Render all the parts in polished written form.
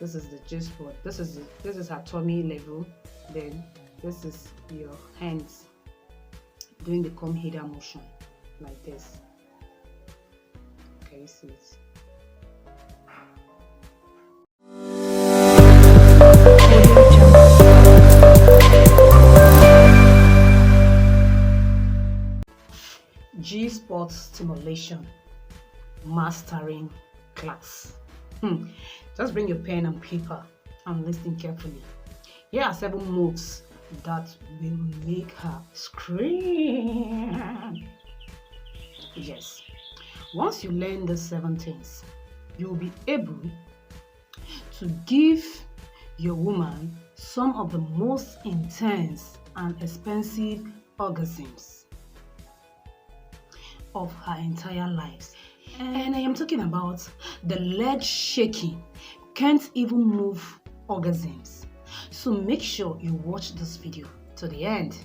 This is the G spot. This is her tummy level. Then this is your hands doing the comb hither motion like this. Can you see it? G-spot stimulation mastering class. Just bring your pen and paper and listen carefully. Here are 7 moves that will make her scream. Yes. Once you learn the 7 things, you'll be able to give your woman some of the most intense and expensive orgasms of her entire life. And I am talking about the leg shaking, can't even move orgasms. So make sure you watch this video to the end.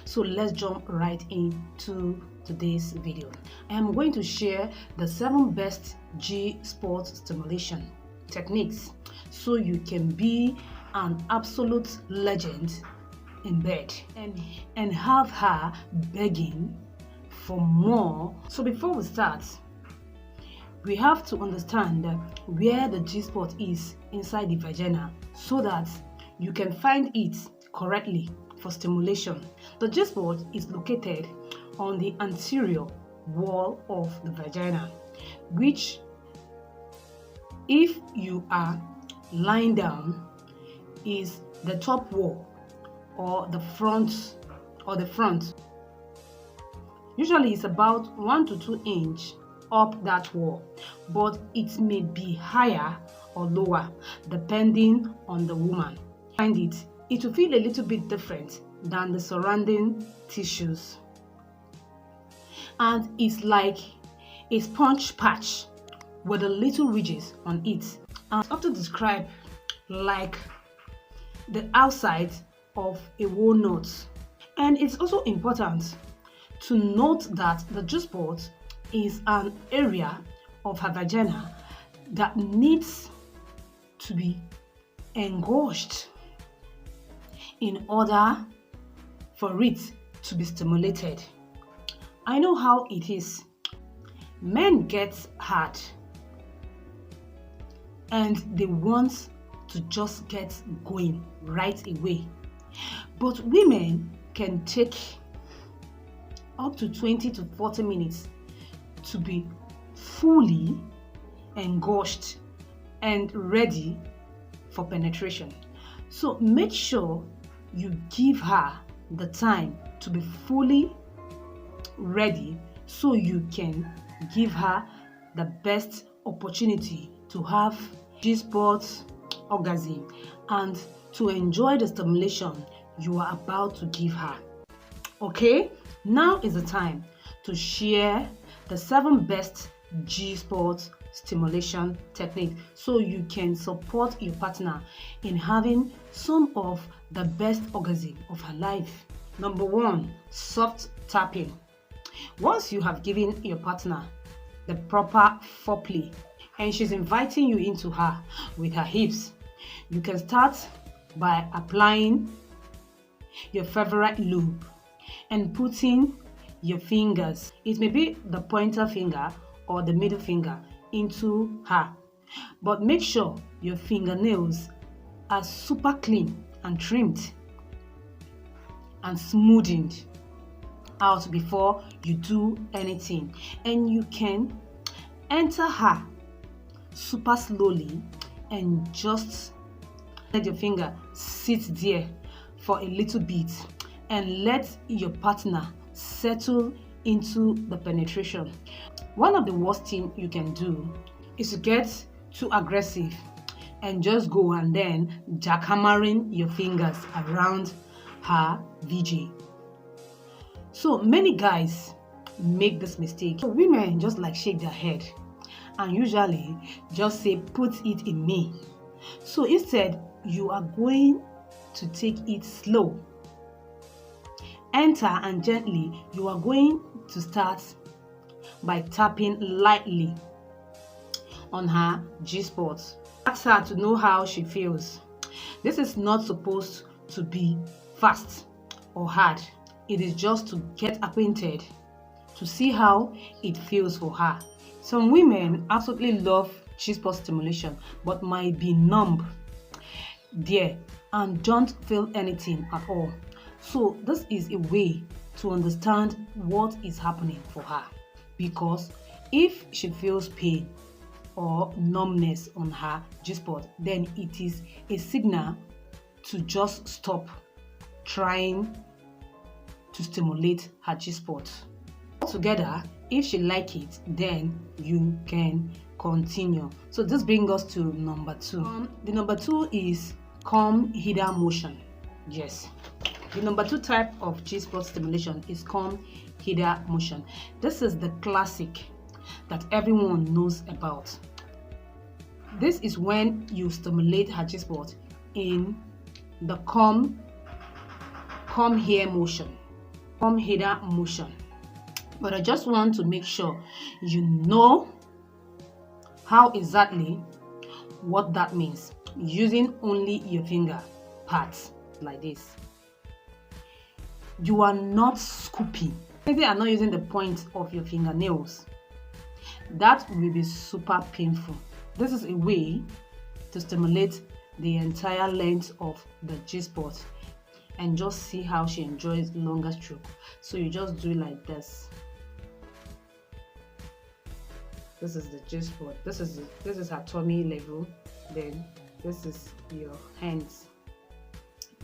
So let's jump right into today's video. I am going to share the 7 best G-spot stimulation techniques so you can be an absolute legend in bed and have her begging for more. So before we start, we have to understand where the G-spot is inside the vagina so that you can find it correctly for stimulation. The G-spot is located on the anterior wall of the vagina, which, if you are lying down, is the top wall or the front. Usually it's about 1 to 2 inches up that wall, but it may be higher or lower depending on the woman. Find it will feel a little bit different than the surrounding tissues, and it's like a sponge patch with the little ridges on it, and often described like the outside of a walnut. And it's also important to note that the G-spot is an area of her vagina that needs to be engorged in order for it to be stimulated. I know how it is. Men get hard and they want to just get going right away, but women can take up to 20 to 40 minutes to be fully engorged and ready for penetration. So make sure you give her the time to be fully ready so you can give her the best opportunity to have G-spot orgasm and to enjoy the stimulation you are about to give her. Okay, now is the time to share the 7 best G-spot stimulation techniques so you can support your partner in having some of the best orgasm of her life. Number 1, soft tapping. Once you have given your partner the proper foreplay and she's inviting you into her with her hips, you can start by applying your favorite lube and putting your fingers, it may be the pointer finger or the middle finger, into her, but make sure your fingernails are super clean and trimmed and smoothened out before you do anything. And you can enter her super slowly and just let your finger sit there for a little bit and let your partner settle into the penetration. One of the worst things you can do is to get too aggressive and just go and then jackhammering your fingers around her VJ. So many guys make this mistake. So women just like shake their head and usually just say, put it in me. So instead, you are going to take it slow. Enter and gently, you are going to start by tapping lightly on her G-spot. Ask her to know how she feels. This is not supposed to be fast or hard. It is just to get acquainted, to see how it feels for her. Some women absolutely love G-spot stimulation but might be numb there and don't feel anything at all. So this is a way to understand what is happening for her, because if she feels pain or numbness on her G-spot, then it is a signal to just stop trying to stimulate her G-spot. Altogether, if she like it, then you can continue. So this brings us to number 2. The number 2 is hither motion. Yes, the number 2 type of G-spot stimulation is hither motion. This is the classic that everyone knows about. This is when you stimulate her G-spot in the hither motion. But I just want to make sure you know how exactly what that means, using only your finger parts like this. You are not scooping. Maybe I'm not using the point of your fingernails. That will be super painful. This is a way to stimulate the entire length of the G-spot and just see how she enjoys longer stroke. So you just do it like this. This is the G-spot. This is her tummy level. Then this is your hands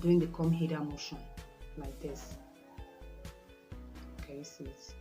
doing the hither motion like this. Okay, you see it.